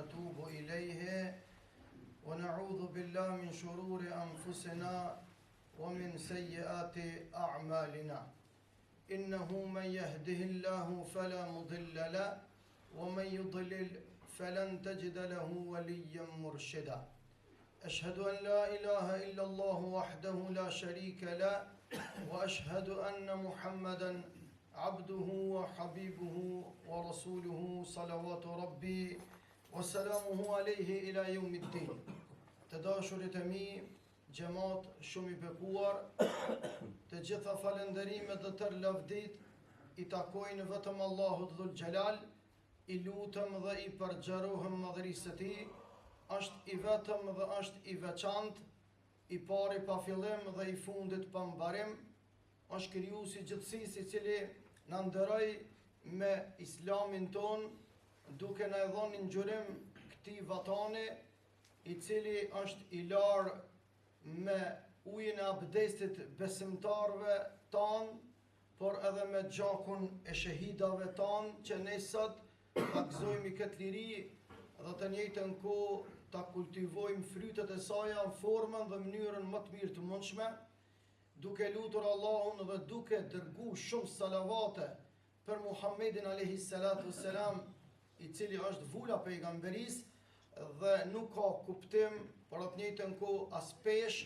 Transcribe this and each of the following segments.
ونتوب إليه ونعوذ بالله من شرور أنفسنا ومن سيئات أعمالنا إنه من يهده الله فلا مضل له ومن يضلل فلن تجد له وليا مرشدا أشهد أن لا إله إلا الله وحده لا شريك له وأشهد أن محمدا عبده وحبيبه ورسوله صلوات ربي وسلامه عليه إلى يوم الدين. Të e mi, gjemat shumë I bekuar, të gjitha falënderimet dhe tërë lavdit I takojnë vetëm Allahut Dhul Gjelal, I lutëm dhe I përgjerohem madhërisë të Tij, është I vetëm dhe është I veçantë, I pari pa fillim dhe I fundit pa mbarim, është krijuesi I gjithësisë I cili na nderoi me Islamin ton, duke na dhënë ngjyrim këtij vatani, I cili është I larë me ujin e abdestit besimtarve tanë, por edhe me gjakun e shahidave tanë, që ne sot ta gëzojmë këtë liri dhe të njëjtën kohë ta kultivojmë frytet e saj në formën dhe mënyrën më të mirë të mundshme, duke lutur Allahun dhe duke dërgu shumë salavate për Muhammedin alayhi salatu selam, I cili është vula pejgamberis dhe nuk ka kuptim për atë njëjtën kohë as pesh,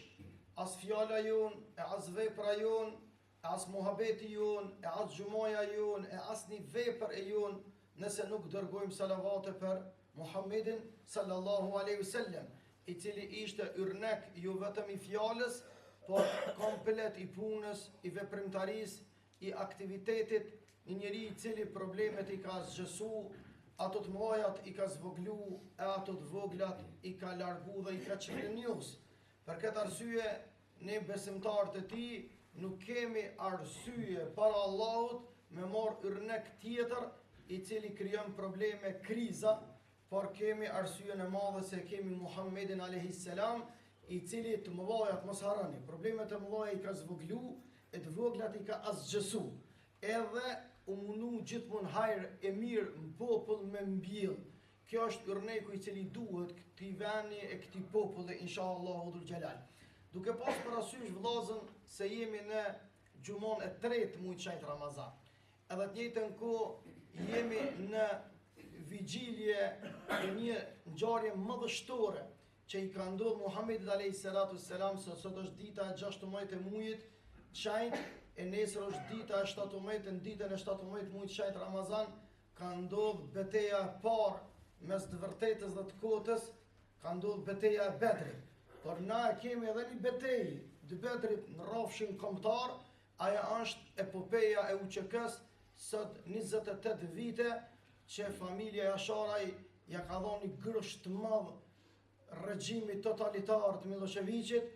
as fjala jon, e as vepra jon, e as muhabeti jon, e as gjumaja jon, e as një vepër e jon, nëse nuk dërgojmë salavate për Muhammedin sallallahu alaihi wasallam, I cili ishte yrnek jo vetëm I fjalës, por komplet I punës, I veprimtarisë, I aktivitetit, një njeri I cili problemet I ka zgjësu, ato të mëdhajat I ka zvoglu, e ato të voglat I ka largu dhe I ka çrënjos. Për këtë arsye, ne besimtarët e Tij nuk kemi arsye para Allahut me marrë yrnek tjetër I cili krijon probleme, kriza, por kemi arsyen e madhe se kemi Muhammedin alayhis salam, I cili të mëdhajat mos harroni, problemet e mëdhaja I ka zvoglu, e të voglat I ka asgjësu. Edhe u mundu gjithmonë hajër e mirë në popull me mbjell. Kjo është yrneku I cili duhet këtij vendi e këtij populli inshallahu dhul xhelal. Duke pas parasysh vëllazën se jemi në gjumon e tretë muajit shenjtë Ramazan. Edhe të njëjtën kohë jemi në vigjilje e një ngjarje mëdhështore që I ka ndodhur Muhammedit alayhis salatu selam, se sot është dita e 16 e muajit shenjtë, e nesër është dita e 17, në ditën e 17 muajit shenjtë Ramazan, ka ndodhur betejë e parë mes të vërtetës dhe të kotës, ka ndodhur betejë e Bedrit. Por na kemi edhe një betejë, dy Bedrit në rrafshin kombëtar, ajo është epopeja e UÇK-s, sot 28 vite që familja Jasharaj ja ka dhënë një grosht të madh regjimit totalitar të Miloševićit,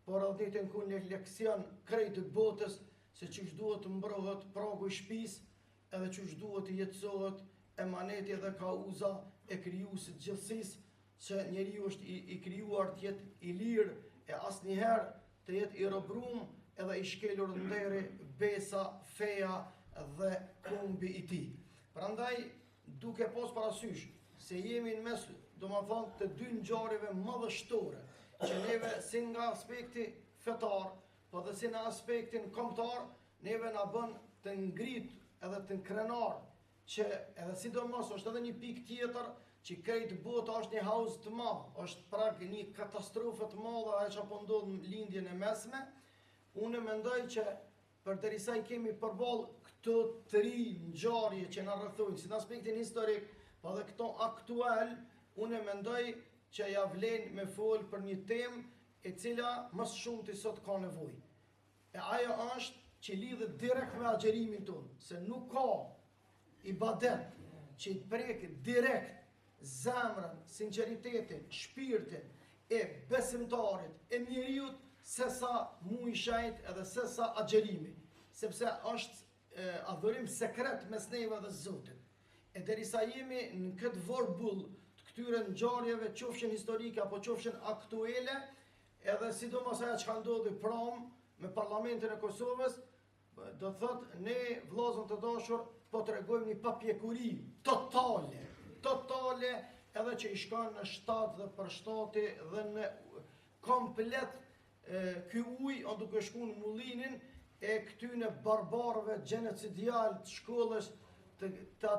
por edhe ditën ku një leksion krejt të botës se çish duhet të mbrohet pragu I shtëpisë, edhe çish duhet të jetësohet emaneti dhe kauza e krijuesit të gjithësisë, që njeriu është I krijuar të jetë I lirë e asnjëherë të jetë I robrum edhe I shkelur nderi besa, feja dhe kumbi I tij. Prandaj, duke pas parasysh se jemi në mes, domethënë, të dy ngjarjeve mëdhështore, që neve si nga aspekti fetar, po dhe si në aspektin kombëtar, neve na bën të ngrit edhe të krenar, që edhe sidomos është edhe një pikë tjetër që krejt bota është një hauz të madh, është prag një katastrofe të madhe ajo që po ndodh në lindjen e mesme. Unë mendoj që përderisa I kemi përballë këto tri ngjarje që na rrethojnë si në aspektin historik, po dhe këto aktual, unë mendoj që ja vlen me fol për një temë e cila më shumë sot ka nevojë. E ajo është që lidhet direkt me agjerimin tonë, se nuk ka ibadet që I prek direkt zemrën, sinqeritetin, shpirtin e besimtarit, e njeriut, se sa muaj shenjtë edhe se sa agjerimi, sepse është adhurim sekret mes neve dhe Zotit. E derisa jemi në këtë vorbull të këtyre ngjarjeve, qofshin historike apo qofshin aktuele, edhe sidomos ajo që ka ndodhur pram me parlamentin e Kosovës, do thotë ne vëllezër të dashur po tregojmë një papjekuri totale edhe që i shkon në shtat dhe për shtati dhe në komplet ky ujë on duke shku në mullinin e këtyne barbarëve genocidial të shkollës të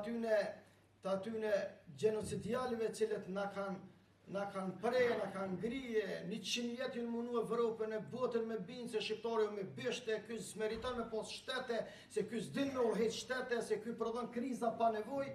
atyne genocidialëve cilët na kanë prej, na kanë ngrije, 100 vjetë në munu Evropën e botën me binë se shqiptari me bishte, ky s'meriton me pos shtete, se ky s'din me urhet shtete, se ky prodhon kriza pa nevojë.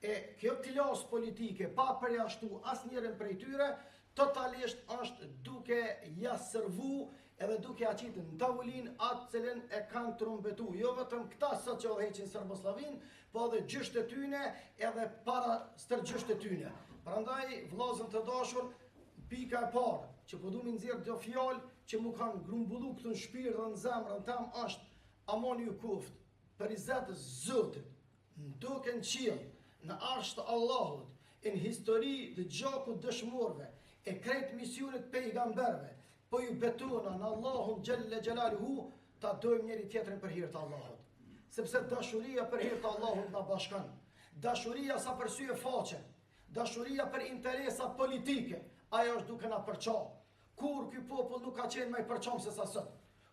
E kjo klasë politike pa përjashtu asnjërin prej tyre, totalisht është duke ja servu edhe duke ja qitë në tavulin atë cilën e kanë trumbetu. Jo vetëm këta sot që odheqin Serboslavin, po edhe gjysht e tyne edhe para stërgjysht e tyne. Prandaj, vllazën të dashur, pika e parë, që po du mi nxjerr do fjalë që mu kanë grumbullu këtu në shpirt dhe në zemrën tam është, amoni ju kuft, për izet Zotit, në duke në qiell, në arsh të Allahut, në histori dhe gjakut dëshmorve, e krejt misionit pejgamberve, po ju betona në Allahun Gjelle Gjelaluhu, ta dojmë njëri tjetrin për hir të Allahut. Sepse dashuria për hir të Allahut na bashkan. Dashuria sa për sy e faqe, dashuria për interesa politike, ajo është duke na përqa. Kur ky popull nuk ka qenë më i përqam se sa sot.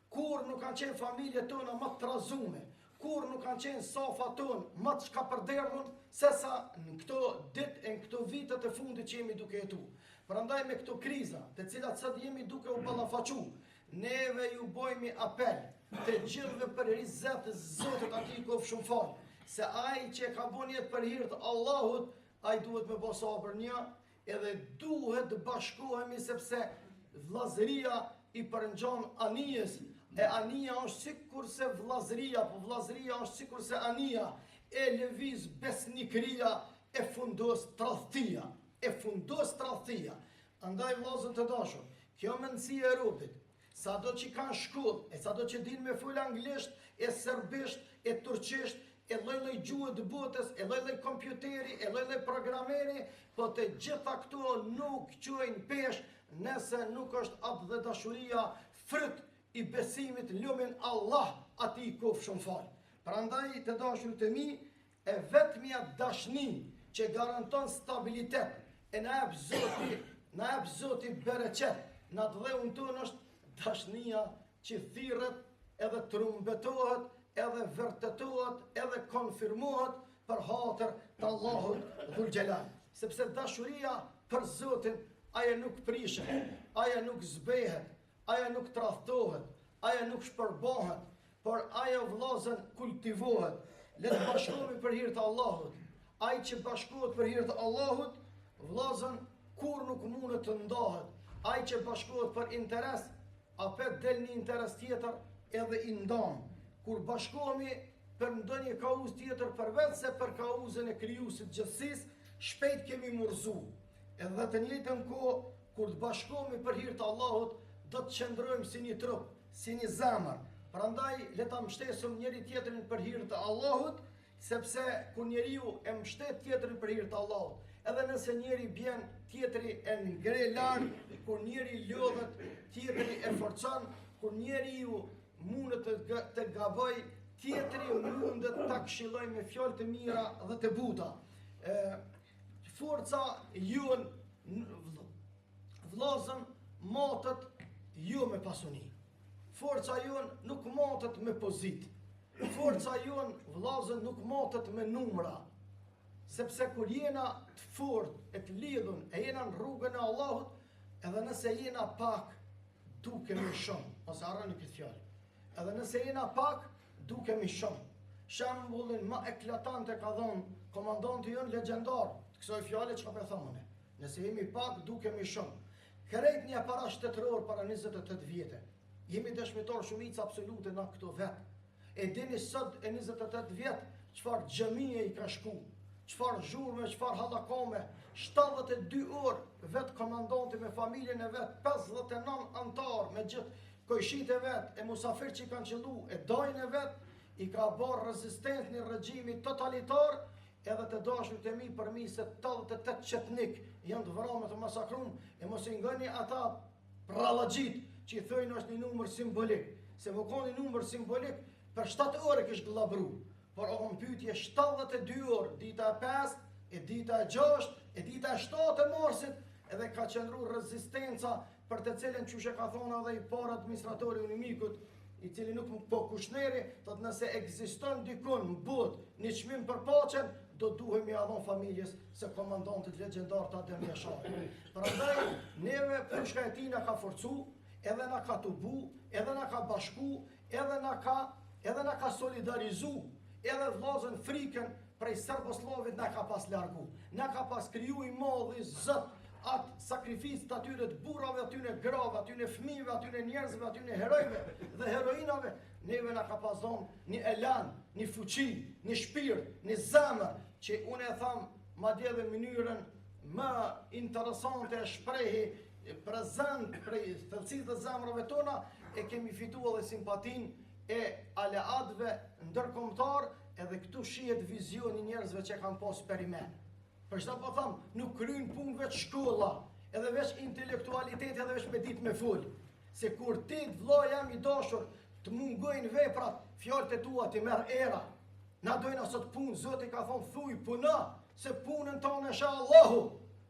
Kur nuk kanë qenë familjet tona më të trazume, kur nuk kanë qenë safa tonë më të shkapërderdhun, se sa në këto ditë e në këto vitet e fundit që jemi duke jetu. Prandaj me këto kriza, të cilat sot jemi duke u ballafaqu, neve ju bojmë apel të gjithëve për rizet të Zotit ati i kof shumë falë, se ai që ka bon jetë për hir të Allahut, ai duhet me bo sabër një, edhe duhet të bashkohemi sepse vllazëria i përngjon anijes, e anija është sikur se vllazëria, po vllazëria është sikur se anija, e lëviz besnikëria, e fundos tradhtia. Andaj vllazën të dashur, kjo mendësi e robit, sado që kanë shkollë, e sado që din me fol anglisht, e serbisht, e turqisht, e lloj-lloj gjuhë të botës, e lloj-lloj kompjuteri, e lloj-lloj programeri, po të gjitha këto nuk quajnë pesh nëse nuk është atë dhe dashuria fryt i besimit lumin Allah ati i kof shumë falë. Prandaj të dashurit e mi, e vetmja dashni që garanton stabilitet, e na jep Zoti bereqet, na të dheun tonë është dashnia që thirret edhe trumbetohet, edhe vërtetohet, edhe konfirmohet për hatër të Allahut Dhul Gjelal. Sepse dashuria për Zotin, aja nuk prishet, aja nuk zbehet, aja nuk tradhtohet, aja nuk shpërbohet, por aja vllazën kultivohet. Le të bashkohemi për hir të Allahut. Ai që bashkohet për hir të Allahut, vllazën kur nuk mundet të ndahet. Ai që bashkohet për interes, apet del një interes tjetër edhe i ndan. Kur bashkohemi për ndonjë kauz tjetër përveç se për kauzën e krijuesit gjithësisë, shpejt kemi murzu. Edhe të njëjtën kohë, kur të bashkohemi për hir të Allahut, do të qëndrojmë si një trup, si një zemër. Prandaj le ta mbështesim njëri tjetrin për hir të Allahut, sepse kur njeriu e mbështet tjetrin për hir të Allahut, edhe nëse njeri bjen, tjetri e ngre lart, kur njeri lodhet, tjetri e forcon, kur njeriu mundet të gaboj, tjetri mundet ta këshilloj me fjalë të mira dhe të buta. Forca jon vllazën matet jo me pasuni. Forca jon nuk matet me pozit. Forca jon vllazën nuk matet me numra. Sepse kur jena të fort, e të lidhun, e jena në rrugën e Allahut, edhe nëse jena pak, dukemi shumë, ose harroni këtë fjalë. Edhe nëse jena pak, dukemi shumë. Shembullin më eklatant e ka dhënë komandanti jon legjendar të kësaj fjale çka po e them unë. Nëse jemi pak, dukemi shumë. Krejt një para shtetëror para 28 vjetë. Jemi dëshmitar shumica absolute në këto vetë. E dini sot e 28 vjetë çfarë xhamie i ka shku, çfarë zhurme, çfarë hallakame, 72 orë vetë komandanti me familjen e vet, 59 antar me gjithë kojshit e vet, e musafir që i kanë qëllu, e dajnë e vet, i ka bërë rezistencë një regjimi totalitar, edhe të dashurit e mi përmi se 88 qetnik janë të vrarë të masakrum, e mos i ngëni ata prallëgjit që i thojnë është një numër simbolik, se më ka një numër simbolik për 7 orë kështë glabru, por o më pyetje 72 orë, dita e 5, e dita e 6, e dita e 7 e marsit, edhe ka qëndru rezistenca për të cilën që ka thonë edhe i parë administratori unimikut, i cili nuk po kushneri, thot nëse ekziston dikun në botë një çmim për paqen, do duhemi ia dhon familjes se komandantit legjendar ta Adem Jashari. Prandaj neve pushka e tij na ka forcu, edhe na ka tubu, edhe na ka bashku, edhe na ka solidarizu, edhe vllazën frikën prej Serboslovit na ka pas largu. Na ka pas kriju i modhi Zot atë sakrificë të atyre të burrave, atyre grave, atyre fëmijëve, atyre njerëzve, atyre herojve dhe heroinave, neve na ka pas dhënë një elan, një fuqi, një shpirt, një zemër, që unë e tham madje edhe mënyrën më interesante e shprehi prezant prej thellësisë të zemrave tona, e kemi fituar edhe simpatin e aleatëve ndërkombëtar, edhe këtu shihet vizioni njerëzve që kanë pas perimet. Për çfarë po them, nuk kryen punë veç shkolla, edhe veç intelektualiteti, edhe veç me ditë me fol. Se kur ti vëlla jam i dashur, të mungojnë veprat, fjalët e tua ti merr era. Na dojna sot punë, Zoti ka thonë thuj puna, se punën tonë e sheh Allahu,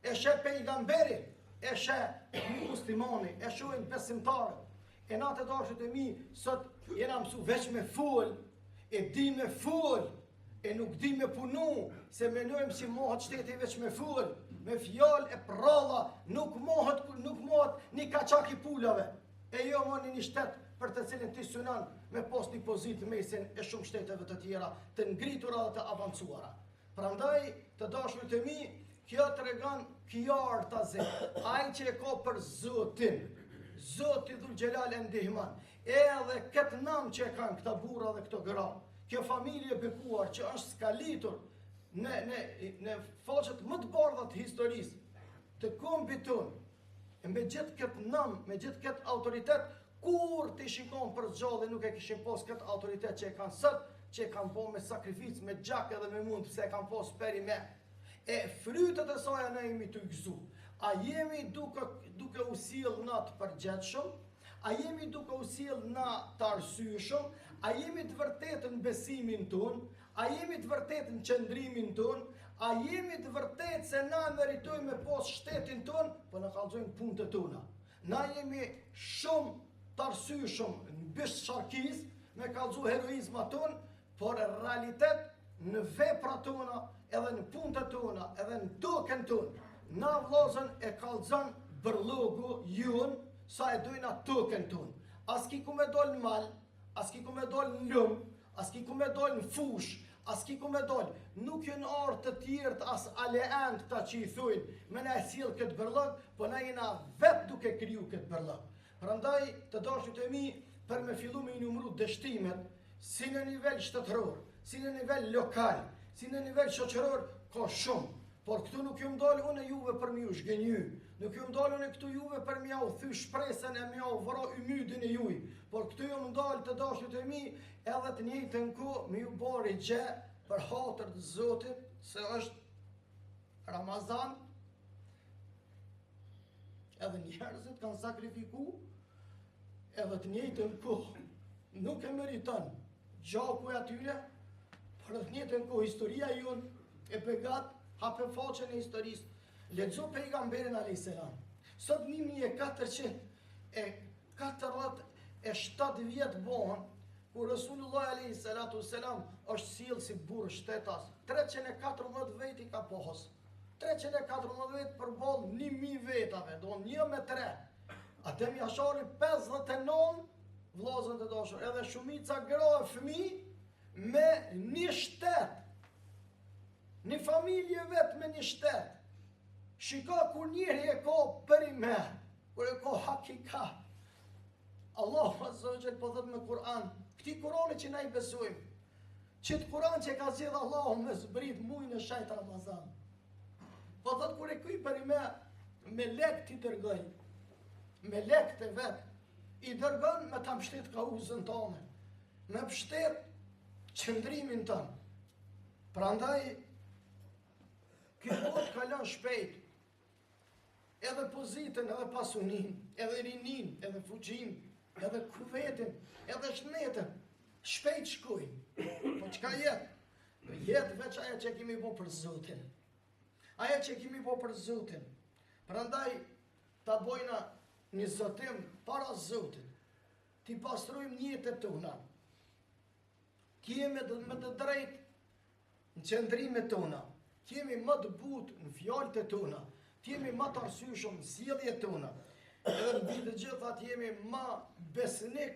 e sheh pejgamberi, e sheh muslimani, e shohin besimtarët. E na të dashur të mi, sot jena mësu veç me fol, e di me fol, e nuk di me punu, se menojmë si mohet shteti veç me fol, me fjalë e pralla, nuk mohet një kaçak i pulave, e jo më një shtet për të cilin ti synon me pas një pozitë mesin e shumë shteteve të tjera, të ngritura dhe të avancuara. Prandaj, të dashurit e mi, kjo tregon kjar ta zë, ai që e ka për Zotin, Zoti Dhul Gjelal e ndihman, edhe këtë nam që e kanë këta burra dhe këto gra, kjo familje bekuar që është skalitur në faqet më të bardha të historisë, të kombit tonë, e me gjithë këtë nam, me gjithë këtë autoritet, kur të shikon për zgjallë nuk e kishin pas këtë autoritet që e kanë sot, që e kanë po me sakrificë, me gjak edhe me mund, pse e kanë pas perimet. E frytet e saj ne jemi të gëzu. A jemi duke u sjell na të përgjithshëm? A jemi duke u sjell na të arsyeshëm? A jemi të vërtetë në besimin ton? A jemi të vërtetë në qëndrimin ton? A jemi të vërtetë se na meritojmë me pas shtetin ton, po na kallzojnë punët tona? Na jemi shumë të arsyeshëm në bishsharkis, me kallzu heroizma ton, por në realitet në veprat tona, edhe në punët tona, edhe në tokën tonë, na vllazën e kallzon bërlogu jon sa e dojna tokën tonë. As ki ku me dol në mal, as ki ku me dol në lum, as ki ku me dol në fush, as ki ku me dol. Nuk jënë artë të tjerët as aleant këta që i thujnë, me na e sjell këtë bërlog, po na jena vetë duke kriju këtë bërlog. Prandaj të dashut e mi, për me fillu me i numru dështimet, si në nivel shtetëror, si në nivel lokal, si në nivel shoqëror, ka shumë. Por këtu nuk ju mdalë unë e juve për mi u shgënjy, nuk ju mdalë unë këtu juve për mi u thy shpresën e mi u vëro ymydin e juj, por këtu ju mdalë të dashut e mi, edhe të njëjtën kohë mi u bari gje për hatër të Zotit, se është Ramazan, edhe njerëzit kanë sakrifiku, edhe të njëjtën kohë nuk e meriton gjaku e atyre, por edhe të njëjtën kohë historia jonë e begat hape faqen e historisë. Lexo pejgamberin a.s. Sot 1447 vjetë bohën, kur Resulullah a.s. është sjellë si burr shtetas, 314 veti ka pohës. 314 vetë përballë 1000 vetave, do 1 me 3. Adem Jashari 59 vllazën të dashur, edhe shumica gra e fëmijë me një shtet. Një familje vetë me një shtet. Shika kur njëri e ka perimet, kur e ka hakika. Allahu Azza wa Jall po thot me Kur'an, këti Kur'ani që na i besojmë, qëtë Kur'an që ka zgjedh Allahu me zbrit mujin e shajt Ramazan. Po thot kur e kuj perimet, me lek t'i dërgoj, me lek të vetë, i dërgon me ta mbështet kauzën tonë, me mbështet qëndrimin tonë. Prandaj, kjo botë kalon shpejt, edhe pozitën, edhe pasunin, edhe rinin, edhe fuqin, edhe kuvetin, edhe shnetën, shpejt shkojnë. Po qka jetë? Jetë veç aja që kemi bo për Zotin. Aja që kemi po për Zotin. Prandaj ta bojna një zotim para Zotit. Ti pastrojmë jetët tona. Kemi me të drejtë në qëndrimet tona. Kemi më të butë në fjalët e tona. Kemi më të arsyeshëm në sjelljet tona. Edhe mbi të gjithat jemi më besnik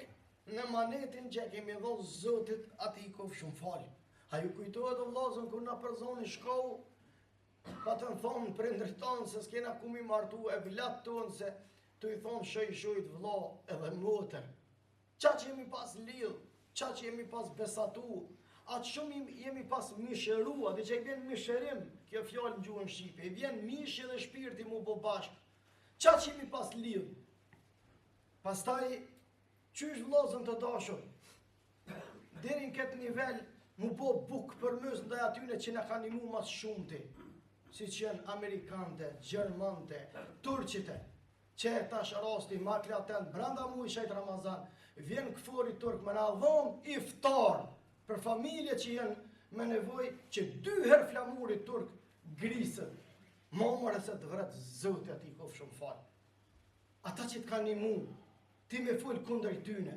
në manetin që kemi dhënë Zotit, ati i kof shumë falë. A ju kujtohet o vllazën kur na përzoni shkollë, pa të në thonë prindrit tanë se s'kena ku mi martu e vilat tonë se të i thonë shojt vlla edhe motër. Qa që jemi pas lidh, qa që jemi pas besatu, atë shumë jemi pas mishërua, dhe që i vjen mishërim, kjo fjallë në gjuhën shqipe, i vjen mishi dhe shpirti mu bo bashkë. Qa që jemi pas lidh? Pastaj, qysh vllazën të dashur, deri në këtë nivel, mu bo buk për mësë ndaj atyne që ne kanë imu mas shumëti, si që janë Amerikante, Gjermante, Turqite, që tash rasti makle atent, branda mu i shajt Ramazan, vjen këfori turk me na dhon iftar për familje që janë me nevoj që 2 herë flamuri turk grisët, mamëre se të vret Zoti ati kof shumë falë. Ata që të kanë imu, ti me full kundër i tyne,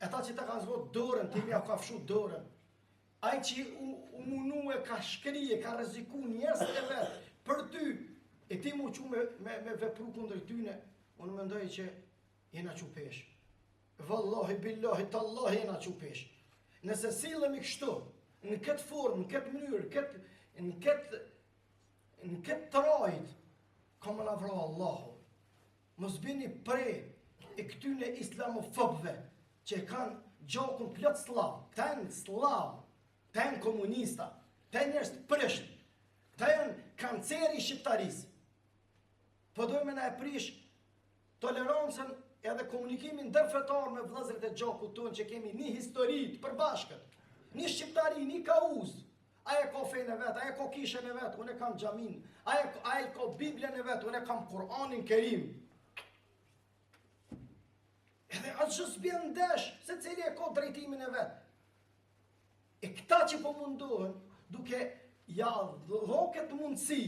ata që të kanë zvot dorën, ti me ja kafshu dorën, ai që u munu e ka shkrije, ka rreziku njerëz e vetë për ty, e ti mu që me vepru kundër i tyne, unë mendoj që jena qupesh. Wallahi, billahi, tallahi jena qupesh. Nëse sillemi kështu, në këtë formë, në këtë mënyrë, në këtë trajt, ka më na vro Allahu. Mos bini prej e këtyne islamofobëve që kanë gjakun plot slav, ten slav, ten komunista, ten njerëz të prisht, ten kanceri i shqiptarisë. Po dojmë na e prish tolerancën edhe komunikimin ndërfetar me vëllezërit e gjakut tonë që kemi një histori të përbashkët, një shqiptari, një kauz. Aja ka fejnë e vetë, aja ka kishën e vetë, unë e kam gjamin, aja ka Biblën e vetë, unë e kam Kur'anin Kerim. Edhe atë që s'bjen ndesh, se cili e ka drejtimin e vetë. E këta që po mundohen, duke ja dhon këtë mundësi,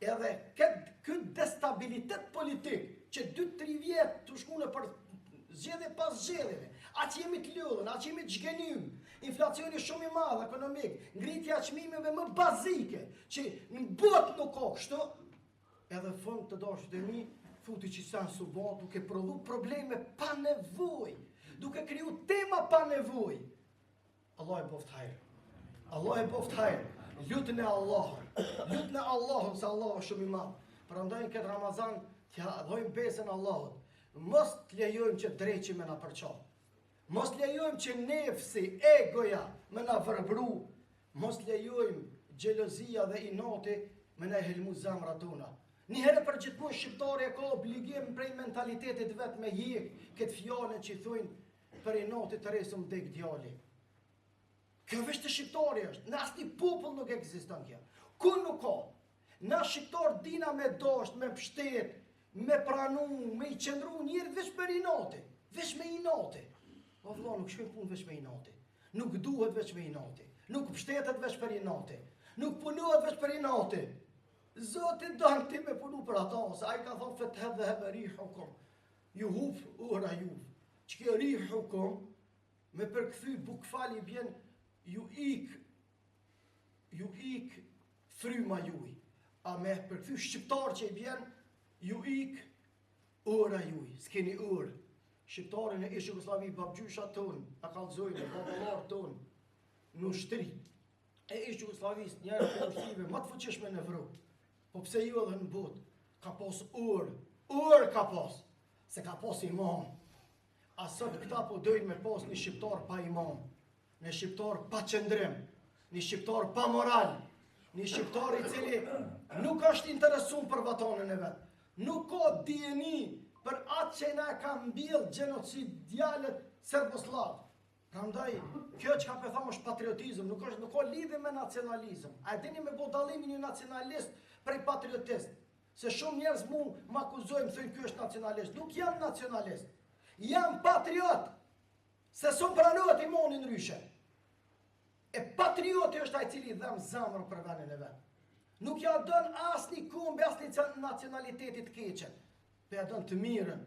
edhe këtë destabilitet politik, që 2-3 vjetë të shkune për zgjedhje pas zgjedhjeve, a që jemi të lodhën, a që jemi të zhgenim, inflacioni shumë i madh ekonomik, ngritja çmimeve më bazike, që në botë nuk ka kështu, edhe fund të dashur të mi, futi që sa subo, duke prodhu probleme pa nevojë, duke kriju tema pa nevojë. Allah e boft hajrë. Allah e boft hajrë. Lutën e Allahun, se Allah është shumë i madh. Prandaj këtë Ramazan t'ja dhojmë besën Allahut. Mos t'lejojmë që dreqi me na përqa. Mos lejojmë që nefsi, egoja me na vërbru. Mos lejojmë xhelozia dhe inati me na helmu zemrat tona. Një herë për gjithmonë shqiptari e ka obligim prej mentalitetit vetë me hjek këtë fjallën që thujnë për inatit të resëm dek djali. Kjo veç të shqiptari është, në asni popull nuk ekziston kjo. Ku nuk ka? Na shqiptar dina me dasht, me pështet, me pranu, me i qëndru njërë veç për inati. Veç me inati. O vëlla, nuk shkojnë punë veç me inati. Nuk duhet veç me inati. Nuk pështetet veç për inati. Nuk punohet veç për inati. Zoti don ti me punu për ata, se ai ka thonë fethet dhe hebe rihukum. Ju huf ura juv. Që kjo rihukum, me përkthy bukfali bjen, ju ik fryma juj. A me përkthy shqiptar që i bjen, ju ik ura juj. S'keni ur. Shqiptarin e ish Jugosllavi, babgjysha tonë, a kallzojnë, baballar tonë, në shtri. E ish Jugosllavis, njerë për ushtive, ma të fuqishme në Evropë. Po pse ju edhe në botë, ka pos ur ka pos, se ka pos imam. A sot këta po dojnë me pos një shqiptar pa imam, një shqiptar pa qëndrim, një shqiptar pa moral, një shqiptar i cili nuk është interesum për vatanën e vetë, nuk ka dijeni për atë që na ka mbill genocidialet serbosllav. Prandaj, kjo që ka për thamë është patriotizm, nuk ka lidhje me nacionalizm. A e dini me bo dallimin një nacionalist prej patriotist? Se shumë njerëz mu më akuzojnë, thënë kjo është nacionalist. Nuk jam nacionalist. Jam patriot. Se son pranohet imonin ryshe. E patrioti është ai cili dhem zemrën për vendin e vet. Nuk ja don asnjë kombe, asnjë nacionalitetit keqen. Po ja don të mirën.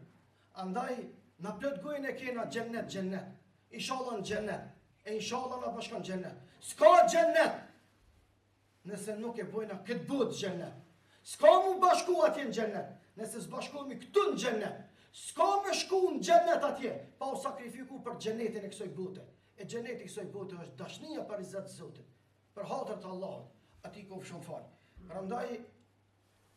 Andaj na plot gojën e kena xhennet. Inshallah në xhennet. E inshallah na bashkon xhennet. S'ka xhennet nëse nuk e bojna këtë botë xhennet. S'ka mu bashku atje në xhennet nëse s'bashkohemi këtu në xhennet. S'ka me shku në xhennet atje pa u sakrifiku për xhennetin e kësaj bote. E xheneti i kësaj bote është dashnia për izat të Zotit, për hatër të Allahut. Ati ko shumë fal. Prandaj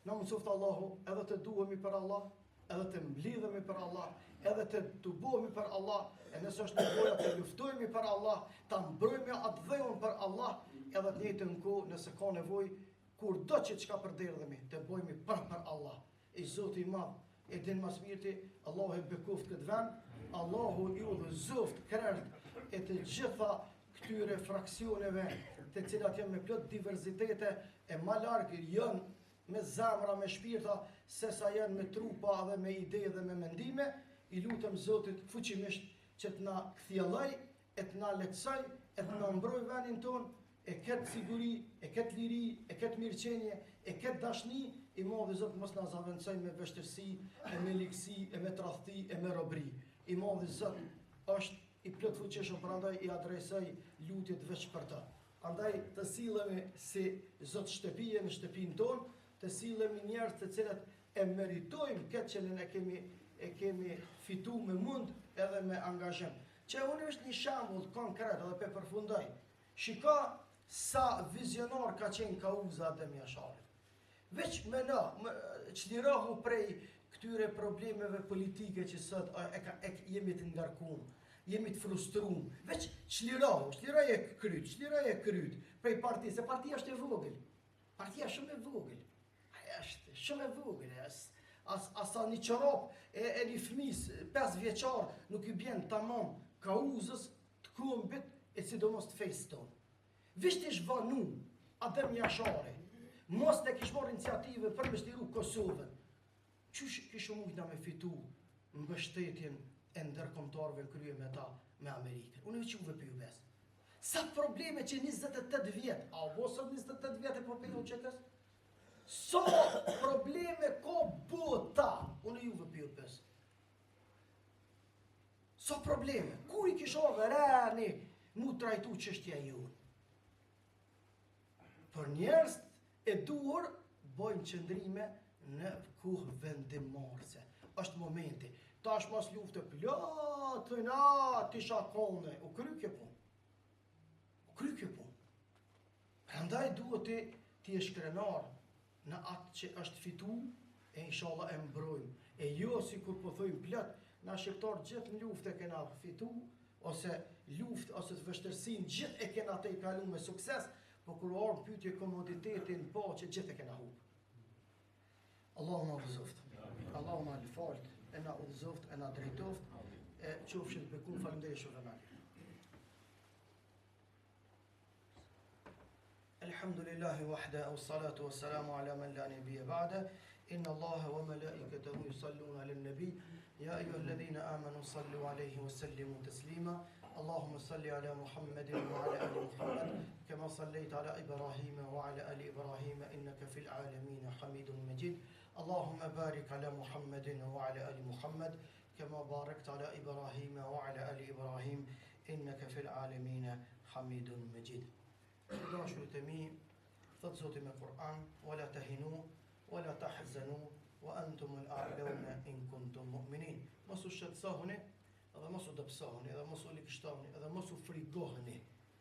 na mësoft Allahu edhe të duhemi për Allah, edhe të mblidhemi për Allah, edhe të tubohemi për Allah, e nëse është nevoja të luftojmë për Allah, ta mbrojmë atë dhëun për Allah, edhe të njëjtën kohë nëse ka nevojë kur do që çka përderdhemi, të bëjmë për Allah. I Zoti i Madh e din më së miri, Allahu e bekuft këtë vend, Allahu i udhëzoft krerët e të gjitha këtyre fraksioneve të cilat janë me plot diversitete e më largë janë me zemra, me shpirta, se sa janë me trupa dhe me ide dhe me mendime. I lutem Zotit fuqimisht që të na kthjelloj, e të na lehtësoj, e të na mbroj vendin ton, e këtë siguri, e këtë liri, e këtë mirëqenie, e këtë dashni, i Madhi Zot mos na zaventësoj me vështirësi, e me ligësi, e me tradhti, e me robëri. I Madhi Zot është i plot fuqishëm, prandaj i adresoj lutjet veç për ta. Andaj të sillemi si Zot shtëpie në shtëpinë tonë, të sillemi njerëz të cilët e meritojmë këtë që e kemi fitu me mund edhe me angazhim. Që unë është një shembull konkret edhe pe përfundoj. Shiko sa vizionar ka qenë Kauza Adem Jashari. Veç me na, çlirohu prej këtyre problemeve politike që sot jemi të ngarkuar, jemi të frustruar. Veç çliroje kryt prej partisë, se partia është e vogël. Partia shumë e vogël. Është shumë e vogël, asa një çorop e një fëmis 5 vjeçar nuk i bjen tamam Kauzës të kombit e sidomos të fejës tonë. Visht ish vanu Adem Jashari, mos të kish marrë iniciative për me shtiru Kosovën. Qysh kishë mujna me fitu mbështetjen e ndërkombëtarëve krye me ta me Amerikën? Unë që uve për ju besë. Sa probleme që 28 vjetë, a vosët 28 vjetë e përpejnë që kësë? So probleme ka bota, unë juve për ju besë. So probleme, kur i kishove rani mu trajtu çështja jonë. Për njerëz e duhur bojnë qëndrime në kohë vendimarrëse. Është momenti. Tash mos luftë plotë, ti shakone, u kry kjo punë. Prandaj duhet ti je shkrenar në atë që është fitu, e inshallah e mbrojmë. E jo si kur po thojmë plot, na shqiptar gjithë në luftë e kena fitu, ose luftë, ose të vështërsinë gjithë e kena të i kalu me sukses, po kur orë pyetje komoditetin po që gjithë e kena hupë. Allahu na udhëzoft. Allahu na lëfalt, e na udhëzoft, e na drejtoft, e qofshin të bekun, faleminderit shumë vëmendje. الحمد لله وحده والصلاة والسلام على من لا نبي بعده إن الله وملائكته يصلون على النبي يا أيها الذين آمنوا صلوا عليه وسلموا تسليما اللهم صل على محمد وعلى آل محمد كما صليت على إبراهيم وعلى آل إبراهيم إنك في العالمين حميد مجيد اللهم بارك على محمد وعلى آل محمد كما باركت على إبراهيم وعلى آل إبراهيم إنك في العالمين حميد مجيد. Dashur të mi, thot Zoti me Kur'an, wala tahinu, wala tahzanu, wa antum al-a'launa in kuntum mu'minin. Mos u shqetësohuni, edhe mos u dobësohuni, edhe mos u likështohuni, edhe mos u frigohuni,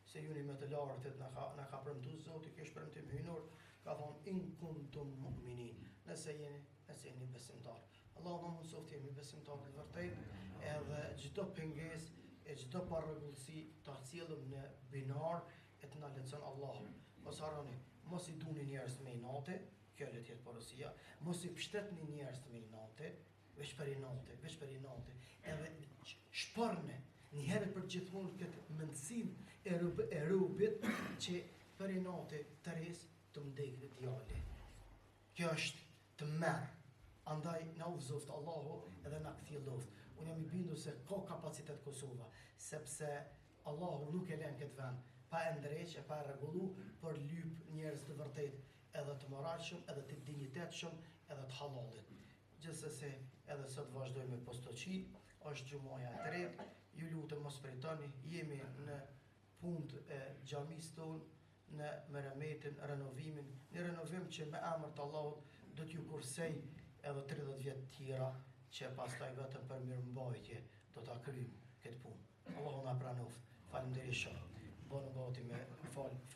se juni me të lartët na ka premtuar Zoti, ke shpremtim hynor, ka thonë in kuntum mu'minin. Nëse jeni besimtar. Allahu na mësoft jemi besimtar të vërtet, edhe çdo pengesë e çdo parregullsi ta cilëm në binar e të na lehtëson Allahu. Mos harroni, mos i duni njerëz me inate, kjo le të jetë porosia. Mos i pështetni njerëz me inate, veç për inate. Edhe shporne një herë për gjithmonë këtë mendësinë e robit që për inate të res të mdekë djale. Kjo është të merë. Andaj na udhëzoft Allahu edhe na kthjelloft. Unë jam i bindur se ka kapacitet Kosova, sepse Allahu nuk e lën këtë vend pa e ndreq, e pa e rregullu, për lyp njerëz të vërtet, edhe të moralshëm, edhe të dinjitetshëm, edhe të halalit. Gjithsesi, edhe sot vazhdojmë me postoqi, është gjumaja e tretë, ju lutem mos pritoni, jemi në punët e xhamisë tonë, në meremetin, renovimin, një renovim që me emër të Allahut do t'ju kursej edhe 30 vjet tjera, që pastaj vetëm për mirëmbajtje do ta kryjmë këtë punë. Allahu na pranoft. Faleminderit shumë. Bonë gati me forcë.